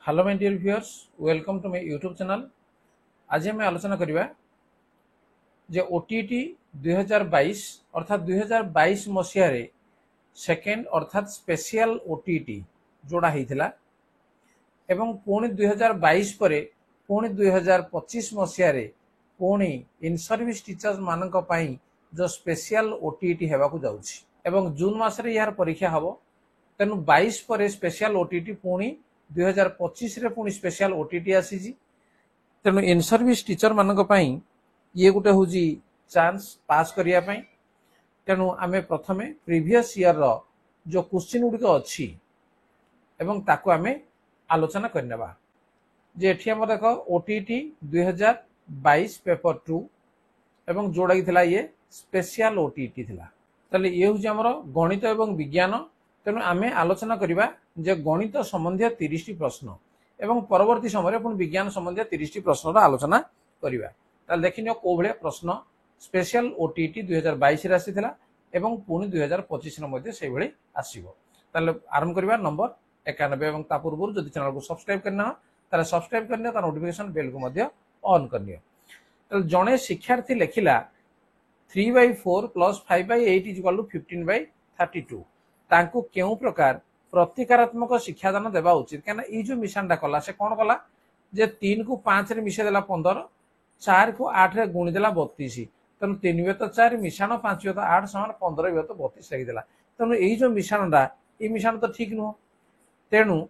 Hello my dear viewers, welcome to my YouTube channel. आज हम आलोचना करिबा जे ओटीटी 2022 अर्थात 2022 मसिया रे सेकेंड अर्थात स्पेशल ओटीटी जोड़ा हेतिला एवं पुणी 2022 परे पुणी 2025 मसिया रे पुणी इन सर्विस टीचर्स मानक पई जो स्पेशल ओटीटी हेबा को जाउछि एवं जून मास रे यार परीक्षा हबो। तेनु 22 पर स्पेशल ओटीटी पुणी 2025 रे पुणी स्पेशल ओटीटी आसी। तेणु इन सर्विस टीचर मानक पई ये गोटे हूँ चांस पास करिया पई। तेणु आमे प्रथमे प्रीवियस ईयर रो जो क्वेश्चन गुडिक अछि एवं ताको आमे आलोचना करनेबा जे एठी हम देखो ओटीटी 2022 पेपर 2 एवं जोड़ा थिला ये स्पेशल ओटीटी थिला। ताले ये हूँ हमर गणित एवं विज्ञान। तेणु आमे आलोचना करिबा जे गणित संबंधी 30 टी प्रश्न एवं परवर्ती समय पुणी विज्ञान संबंधी 30 टी प्रश्न आलोचना करिबा। ताले देखिनियो को भले प्रश्न स्पेशल ओटीटी 2022 रे आसीथिला एवं पुणी 2025 रे मध्ये सेहि भली आसीबो। ताले आरंभ करिबा नंबर 91 एवं ता पूर्व जदि चैनल को सब्सक्राइब करना ताले सब्सक्राइब करनियो, ता नोटिफिकेशन बेल को मध्ये ऑन करनियो। ताले जणे शिक्षार्थी लेखिला 3/4 + 5/8 = 15/32 तांको केउ प्रकार प्रतिकारात्मक शिक्षादान देवा उचित। कहना ई जो मिशनटा कला से कोन कला जे 3 को 5 रे मिशे देला 15, 4 को 8 रे गुणी देला 32। तनु 3 वे तो 4 मिशाण 5 वे तो 8 समान 15 वे तो 32 लगी देला। तनु ई जो मिशनटा ई मिशन तो ठीक नुह। तेणु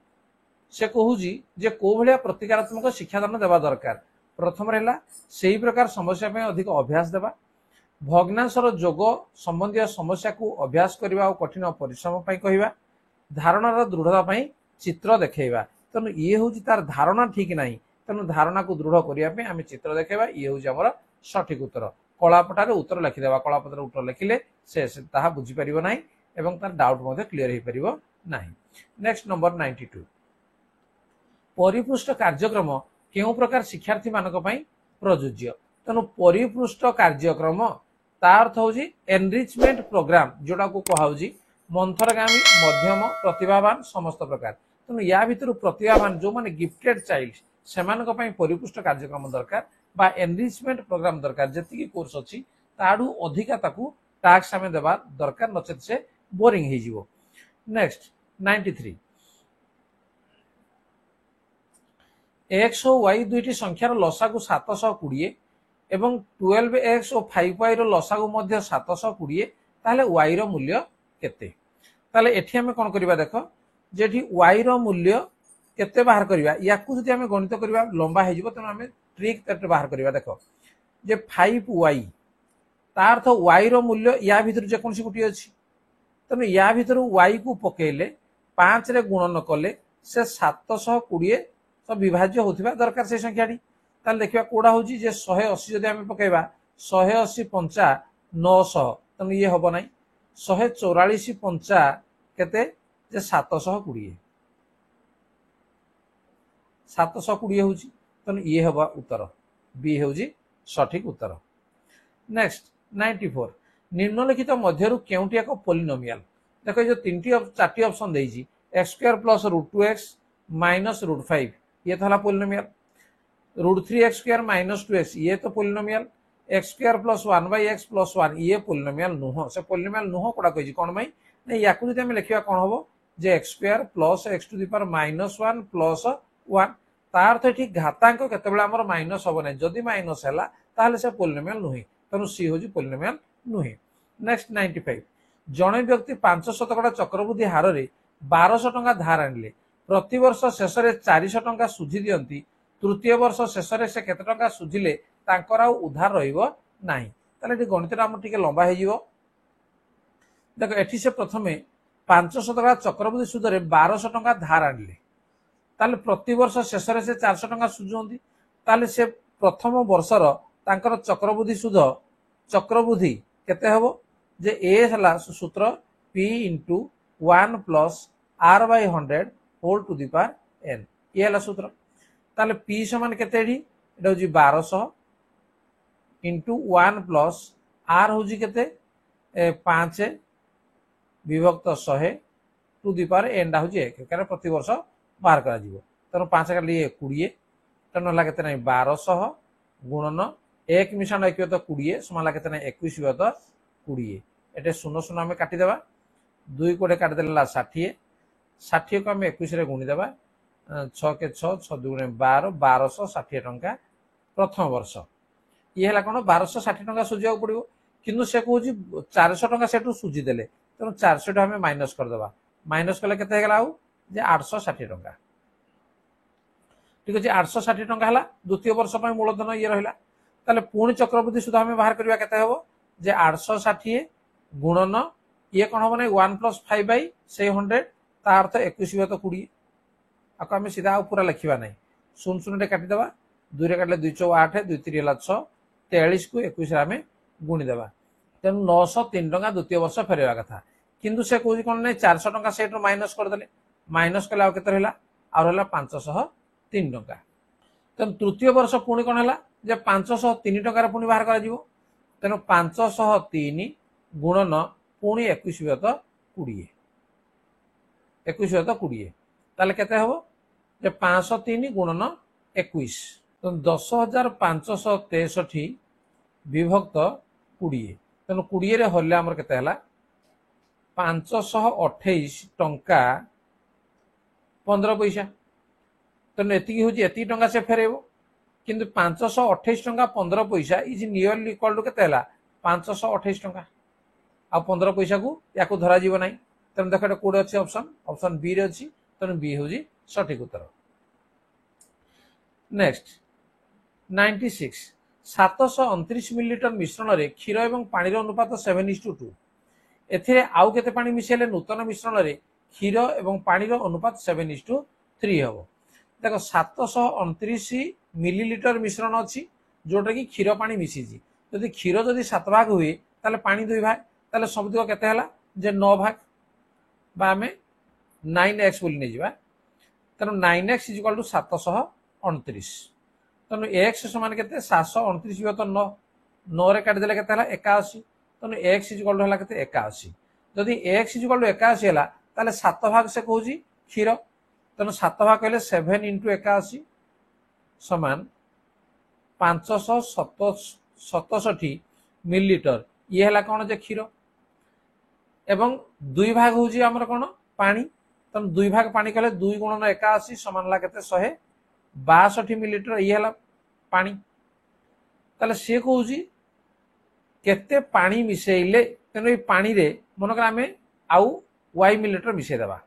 से कहूजी जे को भलिया प्रतिकारात्मक शिक्षादान देवा दरकार। प्रथम रहला सेही प्रकार समस्या पे अधिक अभ्यास देवा, भग्नांशर जोग संबंधी समस्या को अभ्यास करबा और कठिन परिश्रम पई कहिबा, धारणार दृढ़ता पई चित्र देखैबा। तनु ये हूँ तार धारणा ठीक नहीं, तेणु धारणा को दृढ़ करने आम चित्र देखा। ये हूँ आम सठिक उत्तर। कलापटार उत्तर लिखिदेवा, कलापटार उत्तर लिखिले से ताहा बुझी परिबो नाही एवं तार डाउट मध्ये क्लियर हो परिबो नाही। नेक्स्ट नंबर 92 परिपृष्ठ कार्यक्रम केउ प्रकार शिक्षार्थी मानक पई प्रयोज्य। तेणु परिपृष्ठ कार्यक्रम तार अर्थ हूँ एनरिचमेंट प्रोग्राम जोड़ा को कहुजी मंथरगामी मध्यम प्रतिभावान समस्त प्रकार। तेणु या भितर प्रतिभावान जो माने गिफ्टेड चाइल्ड सेमानक पई परिपुष्ट कार्यक्रम दरकार बा एनरिचमेंट प्रोग्राम दरकार। जति कोर्स अछि ताडू अधिका ताकू टास्क हमें देबा दरकार, नचेत से बोरिंग हे जिवो। नेक्स्ट 93 x और y दुईटी संख्यार लसागु 720 एवं 12x और 5y रो लसागु मध्य 720 ताले y रो मूल्य केते। ताले एठी हमें कोन करिबा देखो जेठी y रो मूल्य केते बाहर करिबा। याकू जदि हमें गणित करिबा लंबा हे जिवो, तेनु हमें ट्रिक तट बाहर करिबा। देखो जे 5y तार अर्थ y रो मूल्य या भितर जे कोनसी गुटी अछि, तेनु या भितर y को पकेले 5 रे गुणन कले से 720 तो विभाज्य होथिबा दरकार से संख्याटी। ताले देखिबा कोडा होजी जे 180 जदि हमें पकेबा 180 पंचा 900, तेनु ये हबो नाही। 144 पंचा केते जे 720 होची, तेनु ये हबा उत्तर बी होजी सठिक उत्तर। नेक्स्ट 94 निम्नलिखित मध्यरु केउटी एक पॉलिनोमियल। देखो जो 4टी ऑप्शन देइजी x² + √2x - √5 ये तो हला पॉलिनोमियल। √3x² - 2x ये तो पॉलिनोमियल। x² + 1/x + 1 ये पॉलिनोमियल नुह। से पॉलिनोमियल नुह कोडा कहिजी कोन भाई नै याकू जदि हम लिखिबा कोन हबो जे x² + x⁻⁻1 + 1 तार अर्थ ठीक घातांक केतेबेला हमर माइनस हबो नै। जदि माइनस हला ताहले से पॉलिनोमियल नुहि, तेनु सी होजी पॉलिनोमियल नुहि। नेक्स्ट 95 जणे व्यक्ति 500 चक्रवृद्धि हार रे 1200 टंका धार आनले, प्रति वर्ष शेष रे 400 टंका सुझी दियंती, तृतीय वर्ष शेष रे से केते टंका सुझिले तांकर आ उधार रहिबो नाही। ताले एठी गणित राम ठीक लंबा हे जिवो। देखो एठी से प्रथमे 500 टंका चक्रवृद्धि सुद रे 1200 टंका धार आनले, ताले प्रति वर्ष शेष रे से 400 टंका सुझोंती। ताले से प्रथम वर्षर तांकर चक्रवृद्धि सुद चक्रवृद्धि केते हबो जे ए हला सूत्र p * 1 + r/100 whole to the power n ये हला सूत्र। ताले p समान केते एठी एटा होजी 1200 * 1 + r होजी केते 5 विभक्त 100 टू द पावर n डा होजी 1 कारण प्रति वर्ष बाहर करा जिवो। तेणु 5 काटिले 20 तेणु है केते नहीं 1200 गुणन 1 मिश्रण 1 तो 20 समान केते नहीं 21 तो 20 एटे 0 0 आम काटिदेवा 2 कोड़े काटिदेला 60 60 को आम 21 गुणीदेवा 6 के 6 6 2 12 1260 टंका प्रथम वर्ष ये है कौन 1260 टंका सुझा पड़ो किंतु से कौन 400 टंका से सुझीदे तेणु 400 आम माइनस करदे माइनस कले के 860 टंका ठीक अच्छे 860 टंका है द्वितीय वर्ष मूलधन ये रहा ताले पुणी चक्रवृद्धि सुधा आम बाहर करवा के 860 गुणन ये कौन हम ना 1 + 5/100 ता अर्थ 21 तो 20 आपको आम सीधा पूरा लिखा ना 0 0 काटिदेवा 2 काटिले 2 4 8 2 3 है 6 43 को 21 आम गुणीदेवा तेणु 903 टंका द्वितीय वर्ष फेरवा कथा किंतु से कौन कौन ना 400 टंका से माइनस करदे माइनस कले आउ के रहा आ रहा 503 टंका तेणु तृतीय वर्ष पुणी कौन है 503 टंकार पुणी बाहर कर तेणु 503 गुणन पुणी 21 तो 20 21 तो 20 ताले केते हबो 503 गुणन 21 तो 10,563 विभक्त 20 तेणु 20 रे हल्ले आमर केते हला 528 टंका 15 पैसा तेणु एति टंका से फेरेब किंतु 528 टंका 15 पैसा इज नियरली इक्वल टू केते हला 528 टंका आ 15 पैसा को या धरा जीव ना तेणु देख कौटे अच्छे ऑप्शन ऑप्शन बी रे अच्छी तेणु बी हूँ सठिक उत्तर नेक्स्ट 96 729 मिलीलीटर मिश्रण रे क्षीर एवं पानी अनुपात 7:2 एथिरे आउ केते पानी मिसेले नूतन मिश्रण रे क्षीर एवं पानी अनुपात 7:3 हबो देखो 729 मिलीलीटर मिश्रण अच्छी जोटा कि क्षीर पानी मिसी जदि क्षीर जदि 7 भाग हुए ताले पानी 2 भाग ताले सबतक केते हला जे 9 भाग बा आमे 9x बोली नहीं जावा तेणु 9x = 729 तेणु x समान केते 729 तो 9 9 रे काट देले केते हला 81 तेणु x = केते 81 जदि x = 81 हला ताले 7 भाग से कहूजी क्षीर तेणु 7 भाग कहले 7 × 81 समान 567 मिलीलीटर ये है कौन जे क्षीर एवं 2 भाग हूँ आमर कौन पानी तेणु 2 भाग पानी कहले 2 × 81 समान ला केते 162 मिलीलीटर ये है पानी ताले सी कहूँ केते पानी मिसेइले तेणु ये पानी रे मनकर आम आउ y मिलीलीटर मिसेदेवा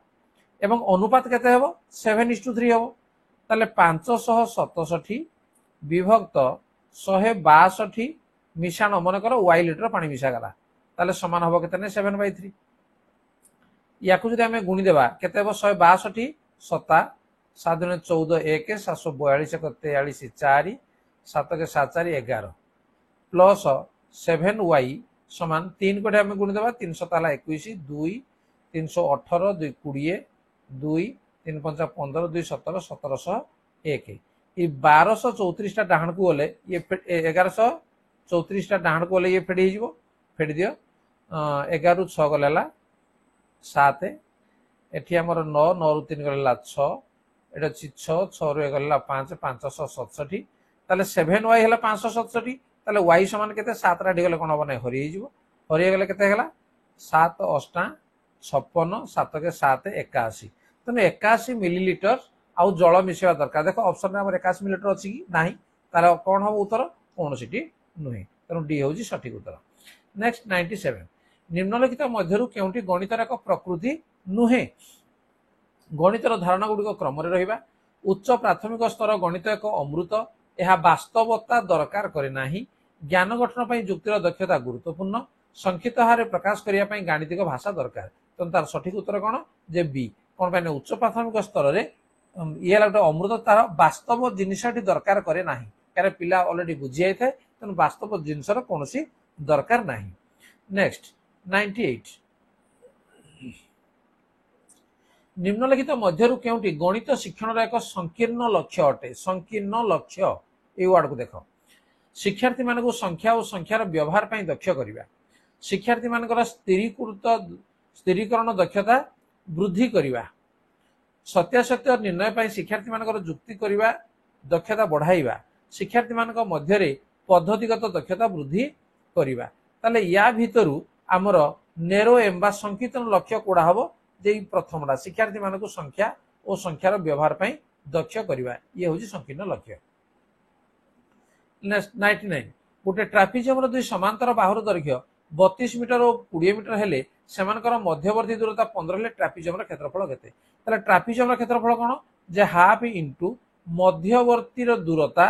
एवं अनुपात केते हेबो 7:3 हेबो ताले 567 विभक्त 162 मिशाण मन कर y लिटर पानी मिसा गला ताले समान हबो केते ने 7/3 याकु जदि आमे गुणी देबा केते हेबो 162 7 7 × 14 1 742 43 4 7 के 7 4 11 प्लस 7y समान 3 कोठे आमे गुणी देबा 300 ताला 21 2 318 2 20 2 3 5 15 2 17 1701 ये 1234 डाहण को गले ये 1134 डाहण को गले ये फेडी हो फेडी दियो 11 ରୁ 6 गलेला 7 एठी हमर 9 9 ରୁ 3 गलेला 6 एटा अछि 6 6 ରୁ गलेला 5 567 ताले 7y हला 567 ताले y समान केते 7 रा गले कोन बने हरि हिजबो हरि गले केते हला 7 8 56 7 के 7 81 तेणु 81 मिलीलीटर आउ जल मिसेवा दरकार देखो ऑप्शन में 81 मिलीलीटर अच्छी कि ना तार कौन हम उत्तर कौन सी नुहे तेणु डी हूँ सठिक उत्तर नेक्स्ट 97 निम्नलिखित मध्यरु केउंटी गणितर एक प्रकृति नुहे गणितर धारणा गुड़िक क्रम रहिबा उच्च प्राथमिक स्तर गणित एक अमृत यह वास्तवता दरकार करे नाही ज्ञान गठन पई युक्तिर दक्षता गुरुत्वपूर्ण संक्षिप्त हारे प्रकाश करिया पई गाणितिक भाषा दरकार तेणु तार सठिक उत्तर कौन जे बी कौन पाई उच्च प्राथमिक स्तर रे ये गोटे अमृत तार वास्तव जिनसटी दरकार करे नाही कारण पिला ऑलरेडी बुझी जाए तेणु वास्तव जिनसर कौन दरकार नाही नेक्स्ट 98 निम्नलिखित मध्यरु केउंटी गणित शिक्षण एक संकीर्ण लक्ष्य अटे संकीर्ण लक्ष्य ये वर्ड को देख शिक्षार्थी मानक संख्या और संख्यार व्यवहार पर दक्ष करवा शिक्षार्थी मानकर स्थिरीकरण दक्षता वृद्धि करवा सत्यासत्य निर्णय पर शिक्षार्थी मान जुक्ति करने दक्षता बढ़ाइबा शिक्षार्थी मान मध्य पद्धतिगत दक्षता वृद्धि करवा ताले या भितरु आमर नेरो एम बा संकीर्तन लक्ष्य कोड़ा हम जे प्रथमटा शिक्षार्थी मान संख्या और संख्यार व्यवहार पर दक्ष करवा ये हूँ संकीर्ण लक्ष्य। 99 गोटे ट्राफिक दुई समांतर बाहुर दैर्घ्य 32 मीटर और 20 मीटर हेले सेमानकर मध्यवर्ती दूरता 15 हेले ट्राफिक जमर क्षेत्रफल केते ताले ट्राफिक जमर क्षेत्रफल कोन जे हाफ इंटू मध्यवर्ती दूरता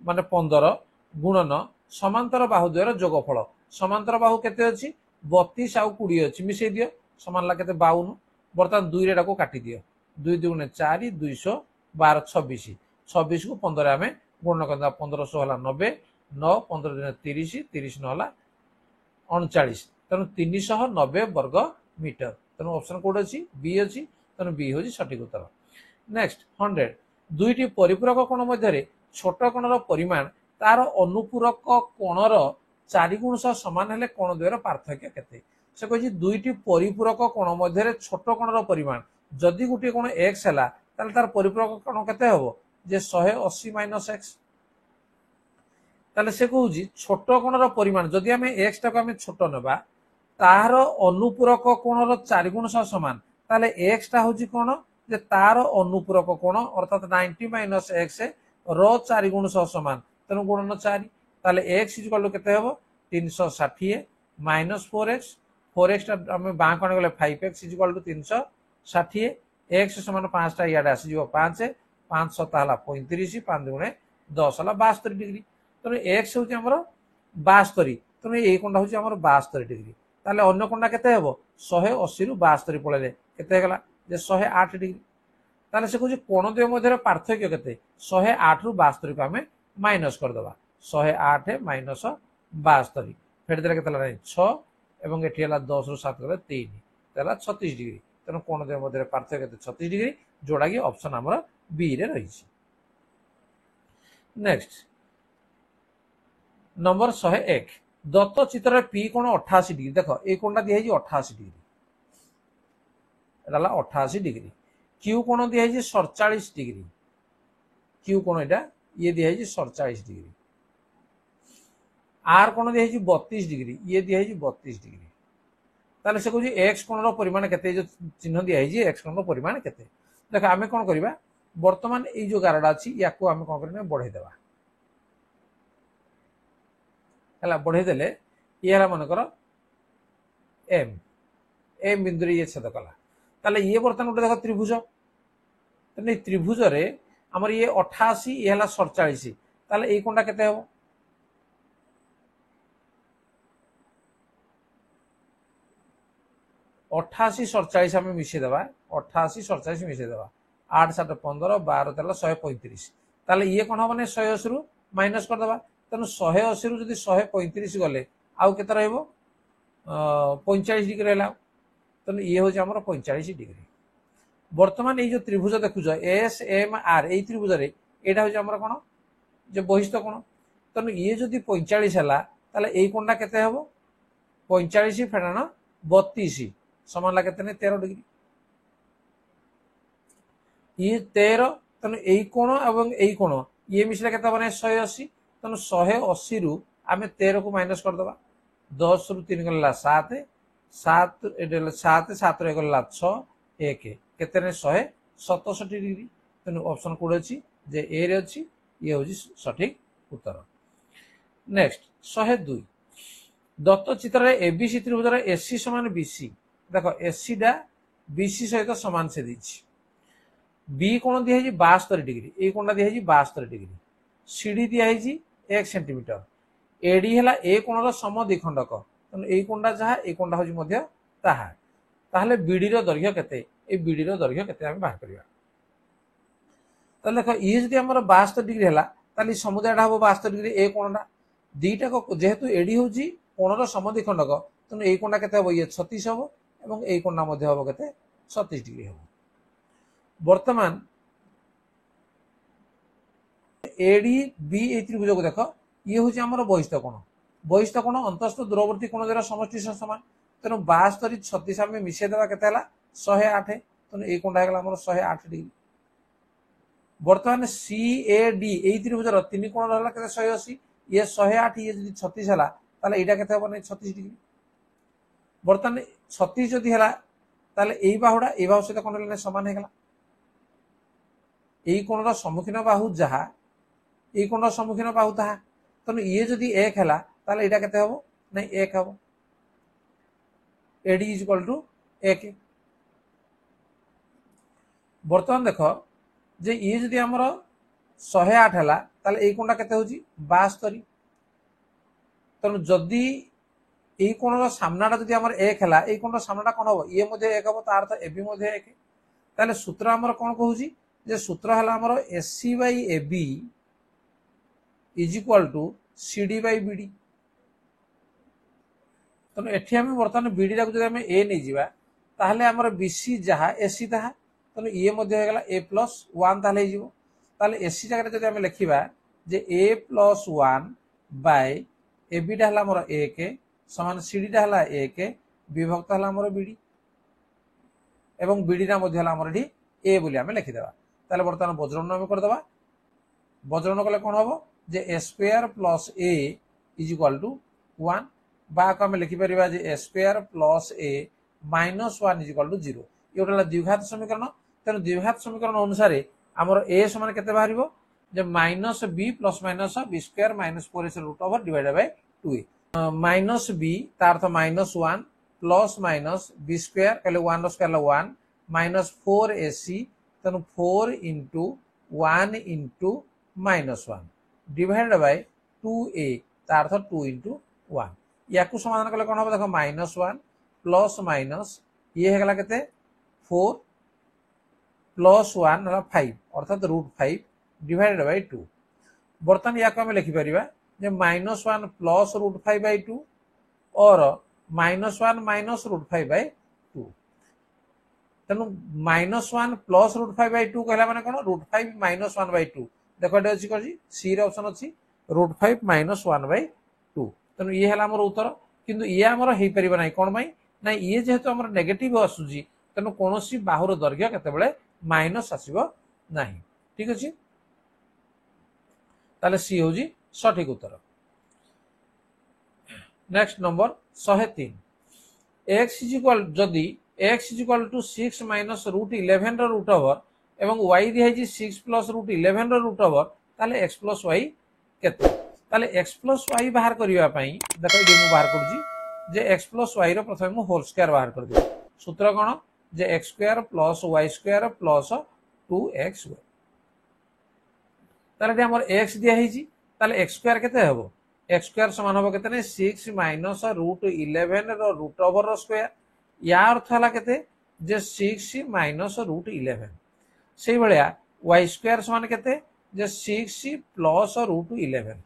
माने 15 गुणन समांतर बाहु द्वयर जोगफल समांतर बाहु केते अछि 32 आउ 20 अछि मिसै दियो समान ला केते 52 बर्तमान 2 रेडा को काटी दियो 2 दुगुणे 4 212 26 26 को 15 आमे गुणन करदा 1500 हला 90 9 15 दिन 30 30 न हला 39 तेणु 390 वर्ग मीटर तेणु ऑप्शन कोड अछि बी अछि तेणु बी होछि सठिक उत्तर। नेक्स्ट 100 दुईटी परिपूरक कोण मध्य छोट कोणर परिमाण तार अनुपूरक कोणर 4 गुण सह समान हेले कोण द्वयर पार्थक्य केते से कहि दुईटी परिपूरक कोण मध्य छोट कोणर परिमाण जदि गुटे कोण x हैला ताले तार परिपूरक कोण केते हबो जे 180 माइनस x ताले से कहूजी छोट कोणर परिमाण जदि आमे x टाको आमे छोट नेबा तार अनुपूरक कोणर 4 गुण सह समान ताले x टा होजी कोण जे तार अनुपूरक कोण अर्थात 90 माइनस x रो 4 गुण सह समान तेणु गुणन 4 ताले x इक्वल टू केते हबो 360 माइनस 4x 4x टा आमे बां कोण गले 5x इक्वल टू 360 x समान 5 टा याडे आसी जिवो 5 5 7 हला 35 5 दुणे 10 हला 72 डिग्री तेणु x होची हमर 72 तेणु ए कोणटा होची हमर 72 डिग्री ताले अन्य कोणटा केते हबो 180 रु 72 पळेले केते गला जे 108 डिग्री ताले से कहूची कोण द्वय मध्य पार्थक्य केते 108 रु 72 को आमे माइनस कर दबा 108 माइनस 72 फेर देले केते ला 6 एवं एठी हला 10 रु 7 गले 3 तेला 36 डिग्री तेणु कोण द्वय मध्य पार्थक्य केते 36 डिग्री जोड़ा कि ऑप्शन हमर बी रे रही छी। नेक्स्ट नंबर 101 दत्त चित्र पी कोण 88 डिग्री देख ए कोणटा दिया है 88 डिग्री एला 88 डिग्री क्यू कोण दिया है 47 डिग्री क्यू कोण एटा ये दिया है 47 डिग्री आर कोण दिया है 32 डिग्री ये दिया है 32 डिग्री ताले से कहूजी एक्स कोणर परिमाण केते जो चिन्ह दिया है एक्स कोणर परिमाण केते देख आमे कोन करबा वर्तमान ए जो गारडा अछि याको आमे कोन करने बढ़ाई देबा हला बढ़ाई देले ये हला मन कर एम एम बिंदु रे ये छेद कला ताले ये वर्तमान उठे देख त्रिभुज तने त्रिभुज रे हमर ये 88 ये हला 47 ताले ए कोनटा केते हो 88 47 आम मिसे देवा 88 47 मिसे देवा 8 7 15 12 13 135 ताले ये कोन हम 180 रु माइनस कर देवा तेनु 180 रु जदी 135 गले आउ केते रहबो 45 डिग्री रहला तेनु ये हो जे हमर 45 डिग्री वर्तमान ए जो त्रिभुज देखु जो एस एम आर ए त्रिभुज रे एटा हो जे हमर कोन जे बहिष्ठ कोन तेनु ये जदी 45 हला ताले ए कोनटा केते हबो 45 फेडाना 32 समान ला केते 13 डिग्री ये 13 तेनु एई कोण एवं एई कोण ये मिसला केते बने 180 तेनु 180 रु आमे 13 को माइनस कर दबा 10 रु 3 गला 7 7 एडल 7 7 रे गला 6 1 केते ने 167 डिग्री तेनु ऑप्शन कोड अछि जे ए रे अछि ये होजी सठिक उत्तर। नेक्स्ट 102 दत्त चित्र रे एबीसी त्रिभुज रे एसी समान बीसी देखो एसी डा बीसी सहित समान से दीछि बी कोण दिया है 72 डिग्री ए कोणटा दिया है 72 डिग्री सीडी दिया है 1 सेंटीमीटर एडी हला ए कोणर समद्विखंडक तन ए कोणटा जहा ए कोणटा होजी मध्य ताहा ताहले बीडी रो दैर्घ्य केते ए बीडी रो दैर्घ्य केते हम बाहर करिया त देखो ई जदि हमर 72 डिग्री हला ताली समुदायटा हबो 72 डिग्री ए कोणटा दीटा को जेहेतु एडी होजी कोणर समद्विखंडक तन ए कोणटा केते हबो ये 36 हबो एवं ए कोणटा मध्य हबो केते 36 डिग्री हबो वर्तमान एडी बी ए त्रिभुज को देखो ये होची हमर बहिष्ठ कोण अंतस्थ दूरवर्ती कोण जरा समष्टि समान तेनो 72 36 आमे मिसे देबा केते हला 108 तेणु ये कौन है आम 108 डिग्री। बर्तमान सी ए डी यही त्रिभुजर तीन कोण रहा के 180 ये 108 ये जो 36 है ताले एटा केते हबो नै 36 डिग्री। बर्तमान 36 जदि है ताले एई बाहुडा ए बाहु सहित कोण ले समान हे गला एई कोणर सम्मुखीन बाहु जहा एई कोणर सम्मुखीन बाहु ताहा तेणु ये जदि 1 है ताले एटा केते हबो नै 1 हबो एडी इज इक्वल टू 1। बर्तमान देख जे ये जदि हमर 108 है ताले एई कोणटा केते होची 72 तेणु जदि এই কোণর সামনাটা যদি আমার 1 হেলা এই কোণর সামনাটা কোন হবো এ মধ্যে 1 হবো তার অর্থ এবি মধ্যে 1 তাহলে সূত্র আমার কোন কহুছি যে সূত্র হেলা আমার AC by AB is equal to CD by BD. তেণু এটি আমি বর্তমান বিডি টাকে যদি আমি এ নেই যাবা তাহলে আমার বিসি যাহা এসি তাহা তেণু ইয়ে মধ্যে হয়ে গেল এ প্লস 1 তাহলে হয়ে যাব। তাহলে এসি জায়গায় যদি আমি লিখিবা যে এ প্লস 1 বাই এবিটা হলা আমার 1 समान सीडीटा हला 1 विभक्त हला हमर बीडी एवं बीडीटा मध्ये हला हमर एठी ए बोली हमें लिखि देबा। ताले वर्तमान वज्रगुण हम कर देबा। वज्रगुण कले कोन हबो जे a square plus a is equal to 1 बा को हम लिखि परिबा जे a square plus a minus 1 is equal to 0 ये होटला द्विघात समीकरण। तेनु द्विघात समीकरण अनुसार हमर a समान केते बाहरिबो जे minus b plus minus b square minus 4 से root over divided by 2a minus B तार अर्थ minus 1 plus minus B square कहले 1 स्क्वायर 1 माइनस 4 एसी तेणु 4 into 1 into minus 1 divided by 2a तार अर्थ 2 इंटू 1 या समाधान कले कौन हम देखो माइनस 1 प्लस माइनस ये है केते 4 प्लस 1 है 5 अर्थात √5 डिवाइडेड बाय 2। बर्तमान या को हम लिखि परिबा जे माइनस 1 प्लस √5 बाई 2 और माइनस 1 माइनस √5 बाई 2 तेणु माइनस 1 प्लस √5 बाई 2 कहला माने कोन √5 माइनस 1 बाई 2 देखो एटा अछि कजी सी रे ऑप्शन अछि √5 माइनस 1 बाई 2 तेणु ये हला हमर उत्तर किंतु ये हमर हेई परिबा नै कोन भाई ना ये जेहेतु हमर नेगेटिव आसुजी तेणु कोनोसी बाहुर दैर्घ्य केते बेले माइनस आसीबो नाही। ठीक अछि ताले सी होजी सठिक उत्तर। Next number 103 x is equal जदि x is equal to 6 minus √11 रो रूट ओवर एवं y दिया है 6 प्लस √11 रो रूट ओवर ताले x प्लस y केते ताले x प्लस y बाहर करिवा पई देखो जे मु बाहर करजी जे x प्लस y रो प्रथम मु होल स्क्वायर बाहर कर दे सूत्र कोन जे x square plus y square plus 2xy ताले हमर x दिया है ताले x स्क्वायर केते हबो x स्क्वायर समान हबो केते ने 6 माइनस √11 रो रूट ओवर रो स्क्वायर या अर्थ हला केते जे 6 माइनस √11 सेही भलिया y स्क्वायर समान केते जे 6 प्लस √11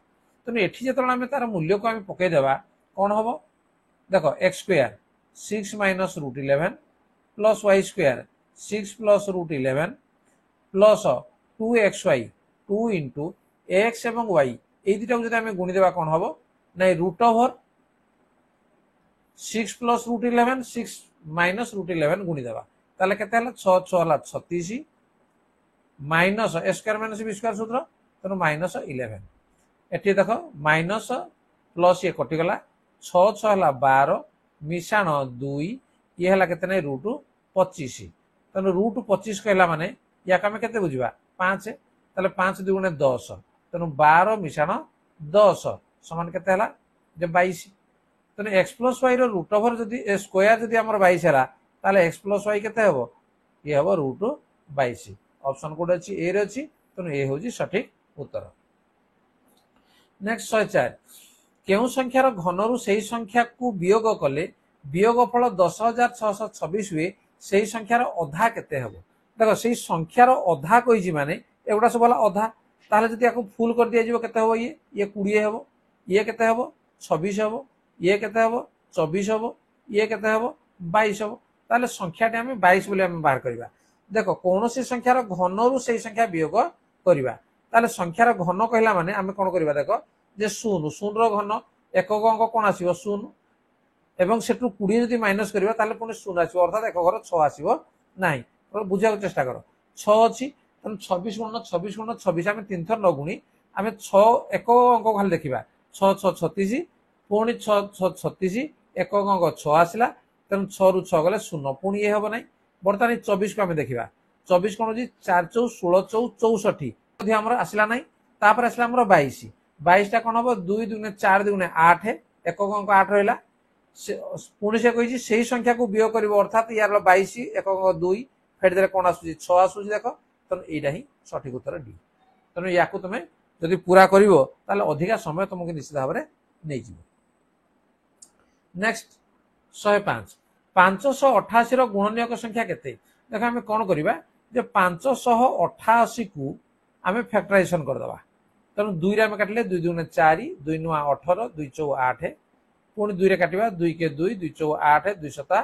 तने एठी जेतला हम तार मूल्य को हम पके देबा कोन हबो देखो x square 6 minus √11 plus y square 6 plus √11 plus 2xy 2 into x एवं y এই দুটো যদি আমি গুণি দেবা কোন হবো না রুট ওভার 6 প্লস √11 6 মাইনাস √11 গুণি দেবা তাহলে কেতে হলো 6 6 হলো 36 माइनस ए स्क्वायर माइनस बी स्क्वायर सूत्र तेणु माइनस 11 एटी देख माइनस प्लस ये कटिगला 6 6 है 12 मिशाण 2 ये है के रूट 25 तेणु रूट 25 कहला माने या आम के बुझा 5 ताले 5 2 10 तेणु 12 मिशाण 10 समान के 22 तेणु x plus y root over जदि स्क्वायर जदि आम 22 है ताले एक्स प्लस वाई के ये हम रूट 22 ऑप्शन कोड अच्छी ए रे तेणु ए हूँ सठिक उत्तर। नेक्स्ट 104 केउ संख्यार घनरु से संख्या को वियोग कले वियोगफल 10,626 हुए से संख्यार अधा केते हबो देखो से संख्यार अधा कहि माने एगुडा सब वाला अधा ताले जदि याको फुल कर दिया जिवो केते हबो ये 20 हबो ये केते हबो 26 हबो ये केते हबो 24 हबो ये केते हबो 22 हबो ताले संख्याटी हम 22 बोली हम बाहर करबा देखो कौन सी संख्यार घनरु से संख्या वियोग करबा ताले संख्यार घन कहला माने आमे कोन करबा देखो जे शून्य शून्य रो घन एकक अंक कोन आसीबो शून्य एवं सेटु 20 जदि माइनस करबा ताले पुनी शून्य आसीबो अर्थात एक घर 6 आसीबो नाही बुझा चेष्टा कर 6 अच्छी तेणु 26 गुणन 26 गुणन 26 आम 3 थर न गुणी आम 6 एक अंक खाली देखा 6 6 36 पुणी 6 6 36 एक अंक 6 आसला तेणु 6 रु 6 गले 0 पुणी ये हम ना बर्तमान 24 को आम देखा 24 कौन हो 4 चौ 16 चौ 64 आम आसला ना तापर आसला 22 22टा कौन हम 2 दुगुणे 4 दुगुणे 8 एक अंक 8 रहा पुणी से कही से संख्या को वियोग कर अर्थात यार 22 एक अंक 2 फेटदे कौन आसूँ 6 आसूँ देख तेणु यहाँ ही सठिक उत्तर डी तेणु या तुम्हें जब पूरा कर अधिका समय तुमको निश्चित भाव में नहीं जीव नेक्स्ट 105 588 गुणनीयक संख्या केते देख आम कौन करवा 588 को आम फैक्टराइजेशन करदे तेणु 2 आम काटिले 2 दुगुणे 4 2 नुआ 18 2 चौ 8 पुणी 2 रे काटिबा 2 के 2 2 चौ 8 2 सता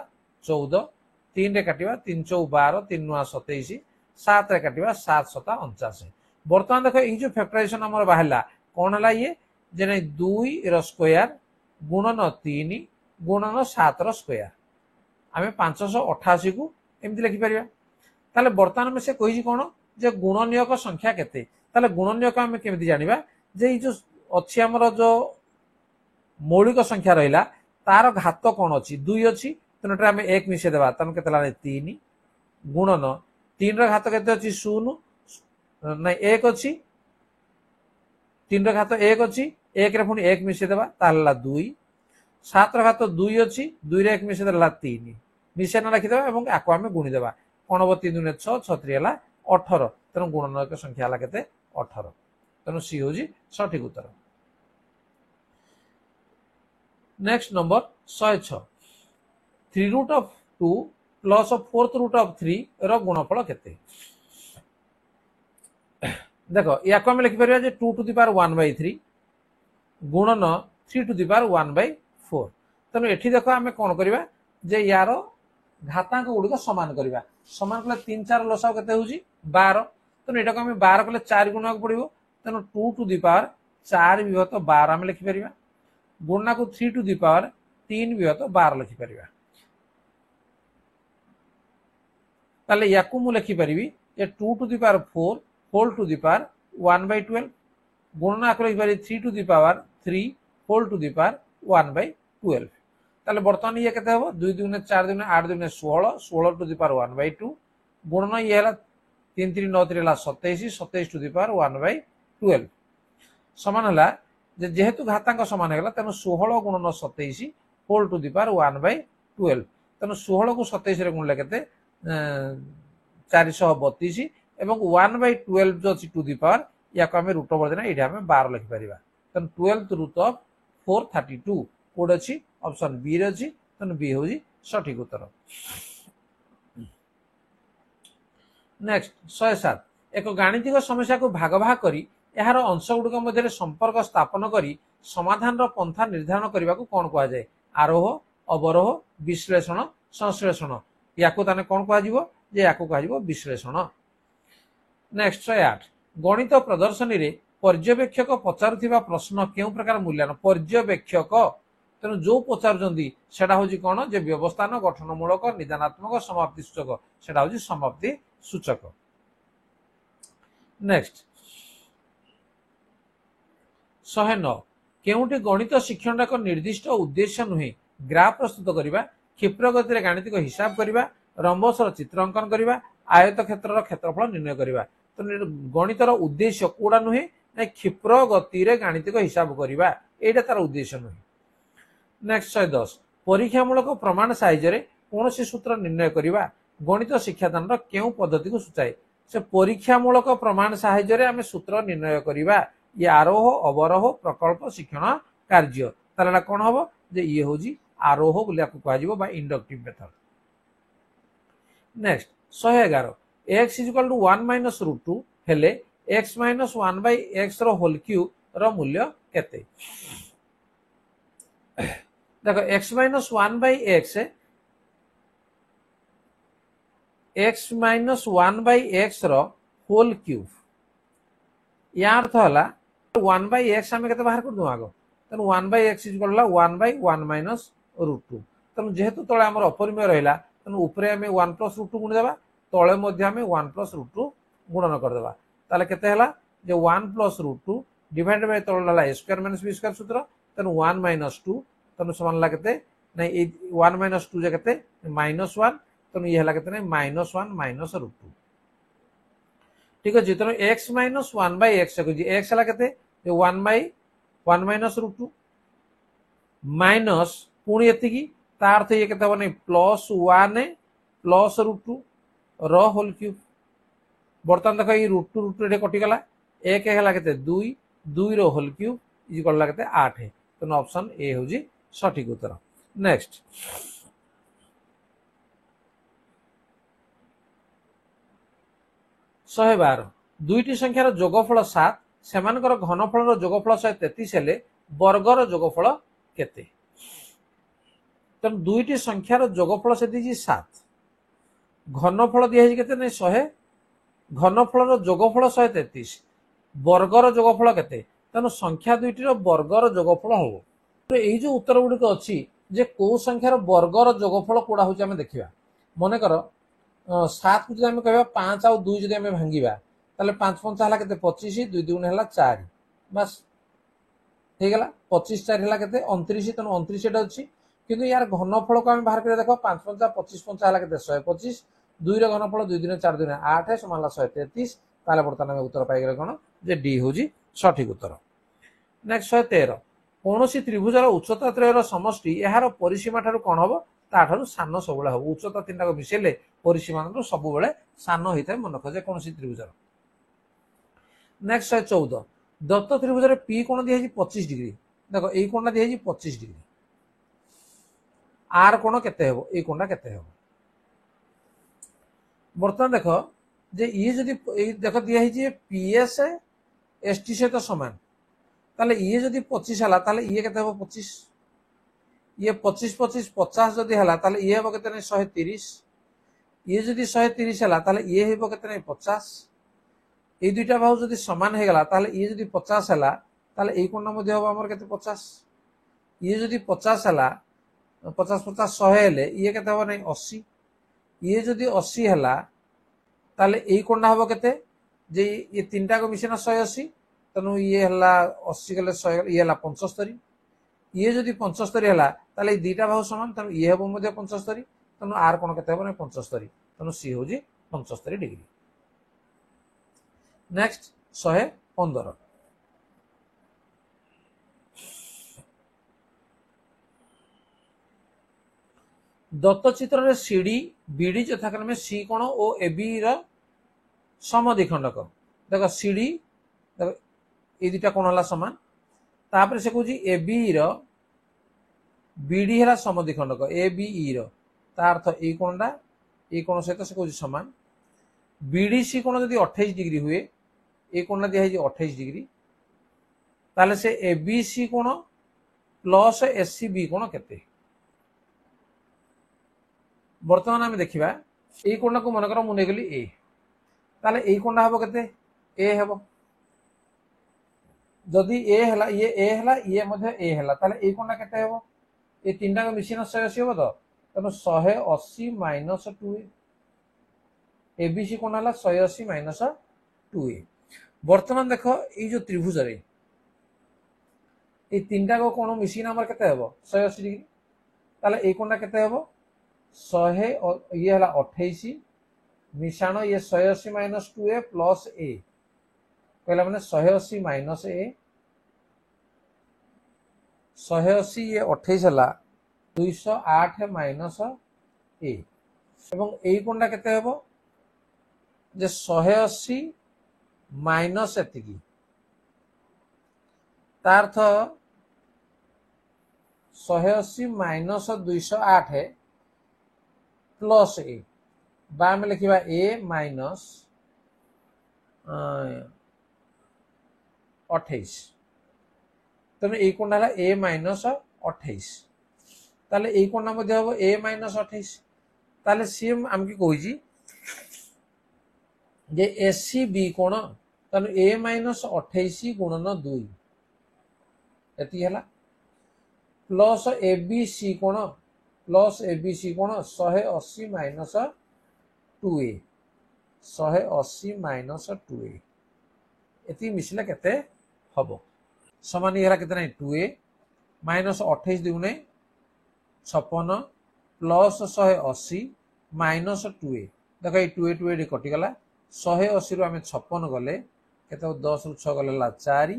14 3 रे काटिबा 3 चौ 12 3 नुआ 27 7 रे काटिबा 7 सता 49 बर्तमान देख ये जो फैक्टराइजेशन आम बाहर कौन है ये जे नहीं 2 रो स्क्वायर गुणन 3 गुणन 7 रो स्क्वायर आम 588 को एमती लिखिपर ताले बर्तमान में से कही कौन जे गुणनीयक संख्या केते ताले गुणनीयक आम केमती जानिबा जे ये जो अच्छी आमर जो मौलिक संख्या रहा तार घात कौन अच्छी 2 अच्छी तेणु आम 1 मिसे देवा तेणु के 3 गुणन 3 घात केते अच्छी 0 ना 1 अच्छी 3 घात 1 अच्छी 1 रे पुणी 1 मिसे देवा ताला 2 7 घात 2 अच्छी 2 रे 1 मिसे देला 3 मिसे ना रखिदेवा एवं आको आम गुणीदेवा कौन हम 3 दुने 6 6 3 है 18 तेणु गुणनीयक संख्या है केते 18 तेणु सी हूँ सठिक उत्तर next number 106 3 root of 2 plus 4th root of 3 रो गुणफल केते देखो या को हम लिखिपर 2 टू द पावर 1/3 गुणन 3 टू द पावर 1/4 तेणु एठी देखो आम कौन करवा जे यार घातांक गुड़िक सामान करवा सामान कले 3 4 लसाव केते होउची 12 तेणु एटा को आम 12 कले 4 गुणा पड़ो तेणु 2 टू द पावर 4 विभक्त 12 आम लिखिपर गुणना को 3 टू द पावर 3 विभक्त 12 लिखिपर ताले याकू मु लिखिपारि 2 to the power 4 whole to the power 1/12 गुणना को लिखिपारि 3 to the power 3 whole to the power 1/12 ताले बर्तमान ये केते हबो 2 दुगुणे 4 दुगुणे 8 दुगुणे 16 16 टू द पावर 1/2 गुणन ये हला 3 3 9 3 हला 27 27 टू द पावर 1/12 समान हला जेहेतु घातांक समान है तेणु 16 गुणन 27 होल टू द पावर 1/12 तेणु 16 को 27 रे गुणले केते 432 एवं 1/12 जो अच्छी टू द पावर या को आम रूट ओवर देना ये आम 12 लिखिपर तेणु 12th रूट ऑफ 432 कोड अच्छी ऑप्शन बी रे अच्छी तेणु बी हूँ सठिक उत्तर नेक्स्ट 107 एक गाणितिक समस्या को भाग भाग करी यार अंश गुड़िक मध्य संपर्क स्थापन करी समाधान पंथा निर्धारण करने को कौन कह जाए आरोह अवरोह विश्लेषण संश्लेषण या ताने कौन कह विश्लेषण नेक्स्ट 108 गणित प्रदर्शनी रे पर्यवेक्षक पचारुथिबा प्रश्न केउ प्रकार मूल्यांकन पर्यवेक्षक तेणु जो पचारुचंदी सेटा होची कौन जे व्यवस्थान गठनमूलक निदानात्मक समाप्ति सूचक सेटा होची समाप्ति सूचक नेक्स्ट 109 केउटी गणित शिक्षण एक निर्दिष्ट उद्देश्य नुहे ग्राफ प्रस्तुत करवा क्षिप्र गति गाणितिक हिसाब करवा रंबसर चित्र अंकन करवा आयत क्षेत्र क्षेत्रफल निर्णय करवा तो गणितर उद्देश्य कोड़ा नुहे ना क्षिप्र गति गाणितिक हिसाब करवा एटा तार उद्देश्य नुहे नेक्स्ट 110 परीक्षामूलक प्रमाण साहाय्य कौन सूत्र निर्णय करवा गणित शिक्षादान केउ पद्धति को सूचाए से परीक्षामूलक प्रमाण साहाय्य आम सूत्र निर्णय करवा ये आरोह अवरोह प्रकल्प शिक्षण कार्य ताला कौन हम जे ये हूँ आरोह कह inductive method next 111 x equal to 1 minus root 2 हेले x माइनस 1/x रो होल क्यूब रो मूल्य केते देखो x minus 1/x x minus 1/x रो होल क्यूब यार अर्थ है 1/x आम के बाहर कर दूँ आग तेणु 1/x इक्वल 1/1 माइनस रूट 2 तेणु जेहेतु तले आम अपरिमेय रहा तेणु ऊपर आम 1 प्लस रूट 2 गुणिदेवा तले मध्य आम 1 + √2 गुणन करदेबा ताले केते हला जे 1 + √2 डिवाइडेड बाय तले हला a square minus b square सूत्र तेनु 1 - 2 तेनु समान हला केते नै 1 - 2 जे केते -1 तेनु ये हला केते नै -1 - √2 ठीक अछि तेनु x - 1/x को जी x हला केते जे 1/1 - √2 माइनस पुणी एतिकी तार थे ये केते हो नै +1 + √2 र होल क्यूब बर्तमान देखो ये √2 रे कटि गला 1 हला केते 2 2 रो होल क्यूब इज करला केते 8 तेनु ऑप्शन ए हो जी सठिक उत्तर। नेक्स्ट 112 दुईटी संख्यार जोगफल 7 सेमानकर घनफल जोगफल 133 हेले वर्गर जोगफल केते तेणु दुईटी संख्यार जोगफल से दी 7 घनफल दिखाई केते नै 100 घनफल जोगफल 133 वर्गर जोगफल केते तेणु संख्या दुईटी वर्गर जोगफल हम तो यही जो उत्तर गुड़िक अच्छी जे कौ संख्यार वर्गर जोगफल कोड़ा हूँ आम देखा मन कर 7 को जब कह 5 आउ 2 जब भांगा ताले 5 5 है 25 2 2 है 4 बस होगला 25 4 है 29 तेणु 29 अच्छी किंतु यार घनफल को आम बाहर कर देख 5 5 25 5 है 125 2 घनफल 2 दिन 4 दिन 8 समान 133 ताले बर्तमान उत्तर पाइगले कौन जे डी हूँ सठिक उत्तर। नेक्स्ट 113 कौन त्रिभुजर उच्चता त्रयर समष्टि यार परिसीमा ठारू कौन हम ताठू सान सब हम उच्चता 3 टाक मिसेले परिसीमा सब सान होता है मन रख जे कौन त्रिभुजर। नेक्स्ट 114 दत्त त्रिभुजर पी कोण दिखाई 25 डिग्री देखो ये कोणटा दिखाई 25 डिग्री आर कोण केते हेबो ये कोणटा केते हेबो बर्तमान देख जे ये जदि देख दिखाई पीएस एसटी सहित समान ताले ये जदि 25 हला ताले ये केते हेबो 25 ये 25 25 50 जदि हला ताले ये हेबो केते नै 130 ये जदि 130 हला ताले ये हेबो केते नै 50 ये दुईटा बाहु जदि समान हो गला ताले ये जदि 50 हला ताले ये कोणटा मध्ये हेबो हमर केते 50 ये जदि 50 हला 50 50 100 हेले ये केते हेबो नै 80 ये जदि 80 हला ताले ये कोणटा हेबो केते जे ये तीनटा को मिसेना 180 तनु ये हला 80 गले 100 ये हला 75 ये जदि 75 हला ताले दुईटा बाहु समान तनु ये हेबो मध्ये 75 तनु आर कोण केते हेबो नै 75 तनु सी हो जी 75 डिग्री। नेक्स्ट 115 दत्त चित्र रे सीडी बीडी यथाक्रमे सी कोण और एबी र समद्विखंडक देख सीडी देख ये दुटा कोण हला समान तापर से कहूँ एबी र बीडी है समद्विखंडक एबीई र तार अर्थ ये कोणटा ये कोण सहित से कहूँ समान बीडीसी कोण जदि 28 डिग्री हुए ये कोण दिखाई 28 डिग्री ताले से एबीसी कोण प्लस एससीबी कोण केते बर्तमान आम देखा ये कोणटा को मनकर मुझे गली ए ताले ये कोणटा हम केते ए हेबो जदि ए हला ये मध्ये ए हला ताले ये कोणटा केते हेबो ये तीनटा को मिसिना 180 हेबो तो तनो 180 माइनस 2 एबीसी कोण हला 180 माइनस 2 बर्तमान देख ये जो त्रिभुज रे ये तीनटा को कोण मिसिना हमर केते हेबो 180 डिग्री ताले ये कोणटा केते हेबो 100 ये हला 28 मिशाण ये 180 माइनस 2a प्लस ए कहला माने 180 माइनस ए 180 ये 28 हला 208 माइनस ए एवं ए कोणटा केते हेबो जे 180 माइनस एतिकी तार अर्थ 180 माइनस 208 प्लस ए बाम लिखा ए माइनस 28 तेणु ये कोण है ए माइनस 28 ताले ये कोण हम ए माइनस 28 ताले सी आमके कही जे एससी बी कोण तेणु ए माइनस 28 गुणन 2 एति हला प्लस एबीसी कोण 180 माइनस 2a 180 माइनस 2a एति मिसिला केते हबो समान ये केते नहीं 2a माइनस 28 दुने 56 प्लस 180 माइनस 2a देख ये 2a 2a कटि गला 180 रु आमे 56 गले केते 10 रु 6 गले 4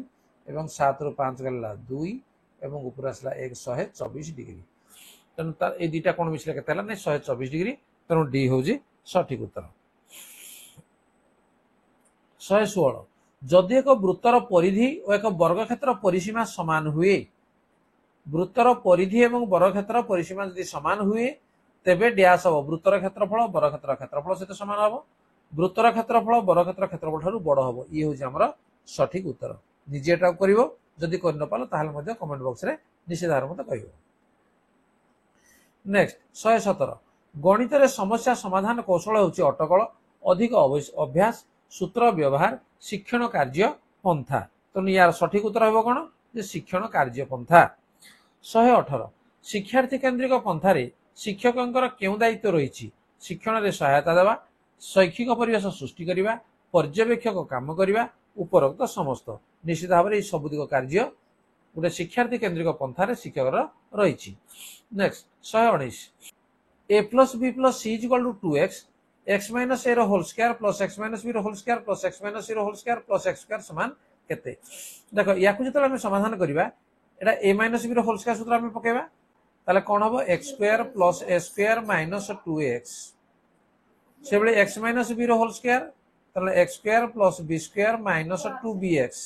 एवं 7 रु 5 गले 2 एवं ऊपर आसला 124 डिग्री तेणु तार ए दुटा कोण मिसिला केते हला नै 124 डिग्री तेणु डी होजी सठिक उत्तर 116 जदि एक वृत्तर परिधि और एक वर्गक्षेत्र परिसीमा समान हुए वृत्तर परिधि एवं वर्गक्षेत्र परिसीमा यदि समान हुए तेबे डैश हम वृत्तर क्षेत्रफल वर्गक्षेत्र क्षेत्रफल सहित समान हम वृत्तर क्षेत्रफल वर्गक्षेत्र क्षेत्रफल ठारू बड़ हम ये हूँ आमर सठिक उत्तर निजे एटा करिवो जदि कर न पालो ताहाले मध्ये कमेंट बॉक्स रे निश्चित मते कहिवो नेक्स्ट 117 गणित रे समस्या समाधान कौशल होची अटकल अधिक अभ्यास सूत्र व्यवहार शिक्षण कार्य पंथा तो यार सठिक उत्तर होबो कोन जे शिक्षण कार्य पंथा 118 शिक्षार्थी केंद्रिक पंथा रे शिक्षकंकर केउ दायित्व रहिछि शिक्षण रे सहायता देवा शैक्षिक परिवेश सृष्टि करिवा पर्यवेक्षक काम करिवा उपरोक्त समस्त निश्चित भाव में सबुदिक कार्य गोटे शिक्षार्थी केंद्रिक पंथार शिक्षक रही next 119 a plus b plus c is equal to 2x x minus a whole square plus x minus b whole square plus x minus c whole square plus x square समान केते देखो या को जतले हम समाधान करिबा एटा a minus b whole square सूत्र हम पकेबा ताले कोन हबो x square plus a square minus 2x सेबले x minus b whole square ताले x square plus b square minus 2bx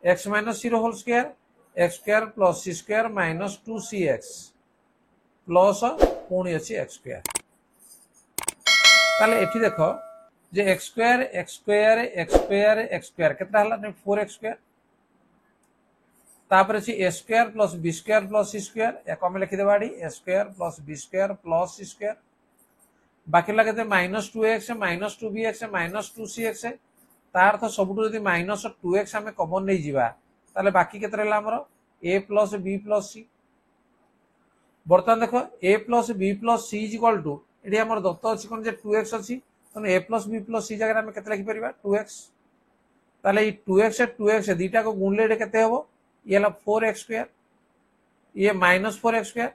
x minus c whole square x square plus c square minus 2cx plus पुणी अच्छी x square ताले एठी देखो जे x square x square x square x square केतना हला ने 4x स्क्वायर तापर अछि a square plus b square plus c square या कम लिखि देबाडी a square plus b square plus c square बाकी लगे minus 2x minus 2bx minus 2cx तार अर्थ सबुठु यदि माइनस 2x आमे कॉमन नै जिबा ताले बाकी केते रहला हमर a plus b plus c बर्तमान देखो a plus b plus c is equal to एडी हमर दत्त अछि कोन जे 2x अछि तने a plus b plus c जगह में केते लिखि परिबा 2x ताले ई 2x 2x दीटा को गुणले रे केते हबो ये हला 4x स्क्वायर ये माइनस 4x स्क्वायर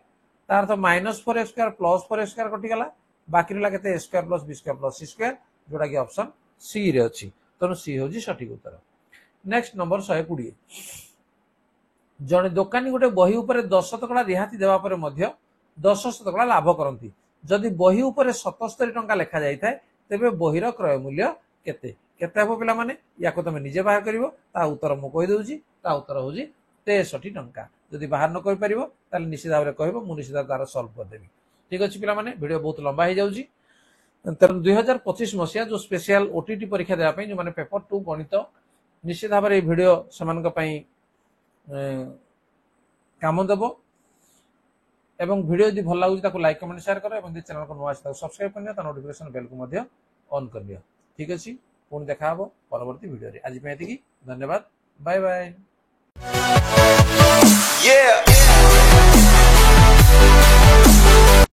तार अर्थ minus 4x square plus 4x square कटि गला बाकी रहला केते a square plus b square plus c square जोडा कि ऑप्शन सी रे अछि तनो सी होजी सठिक उत्तर नेक्स्ट नंबर 120 जने दुकानी गोटे बही ऊपर 10% रिहाती देवा पर मध्य 10% लाभ करती जदि बही ऊपर 77 टंका लिखा जाय थाए तेबे बहीर क्रय मूल्य केते केते हबो पिला माने याको तमे निजे बाहर करिवो ता उत्तर मु कहि दउची ता उत्तर होजी 63 टंका जदि बाहर न कहि परिवो ताले निश्चित भाव रे कहबो मु निश्चित तार सॉल्व कर देबी ठीक अछि पिला माने वीडियो बहुत लंबा हो जाउची 2025 मसिया जो स्पेशल ओटीटी परीक्षा देवा पई जो माने पेपर 2 गणित निश्चित भाव रे वीडियो समान पई काम देव एवं वीडियो यदि भल लगुच लाइक कमेंट शेयर कर एवं चैनल को नुआ सब्सक्राइब कर नोटिफिकेशन बेल को मध्य ऑन कर दियो ठीक अछि पुणी देखा हबो परवर्ती वीडियो रे आज पे एतिकी धन्यवाद बाय बाय